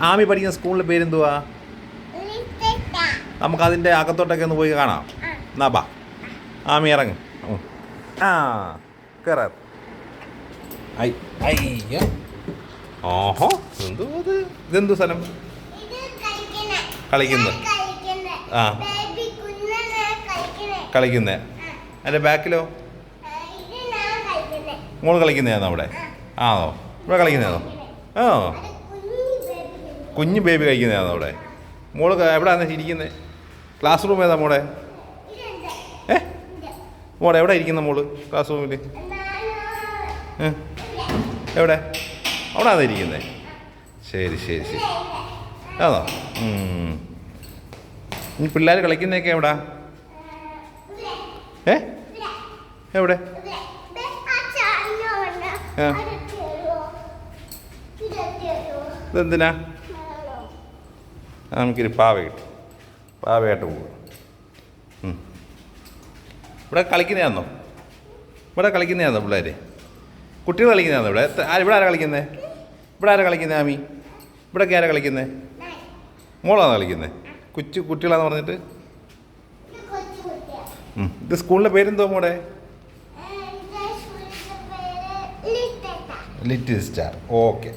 ആമി പഠിക്കുന്ന സ്കൂളിൻ്റെ പേരെന്തുവാ? നമുക്കതിൻ്റെ അകത്തോട്ടൊക്കെ ഒന്ന് പോയി കാണാം. എന്നാ ബാ, ആമി ഇറങ്ങ്. ആ കയറാ. അയ്യ, ഓഹോ, എന്തോ അത്, ഇതെന്തു സ്ഥലം? കളിക്കുന്നത്. ആ, കളിക്കുന്നേ. അതിൻ്റെ ബാക്കിലോ? മോള് കളിക്കുന്നതാണോ അവിടെ? ആണോ? ഇവിടെ കളിക്കുന്നതാണോ? ആ, കുഞ്ഞ് ബേബി കഴിക്കുന്നതാണോ അവിടെ? മോള് എവിടെയാണ് ഇരിക്കുന്നത്? ക്ലാസ് റൂം ഏതാ മോളെ? മോളെ എവിടെ ഇരിക്കുന്ന മോള് ക്ലാസ് റൂമിൽ? എവിടെ? അവിടെയാണോ ഇരിക്കുന്നത്? ശരി ശരി ശരി. ആണോ? ഇനി പിള്ളേർ കളിക്കുന്നതൊക്കെ എവിടാ? എവിടെ? ഇതെന്തിനാ? നമുക്കൊരു പാവ കിട്ടും, പാവയായിട്ട് പോകും. ഇവിടെ കളിക്കുന്നതാണോ? ഇവിടെ കളിക്കുന്നതാണോ പിള്ളേർ? കുട്ടികൾ കളിക്കുന്നതാണോ ഇവിടെ? ഇവിടെ ആരാ കളിക്കുന്നത്? ഇവിടെ ആരാ കളിക്കുന്നത് ആമി? ഇവിടെയൊക്കെ ആരാ കളിക്കുന്നത്? മോളാണോ കളിക്കുന്നത്? കുട്ടികളാന്ന് പറഞ്ഞിട്ട്. ഇത് സ്കൂളിൻ്റെ പേരെന്തോ മോടെ? Little star. ഓക്കെ.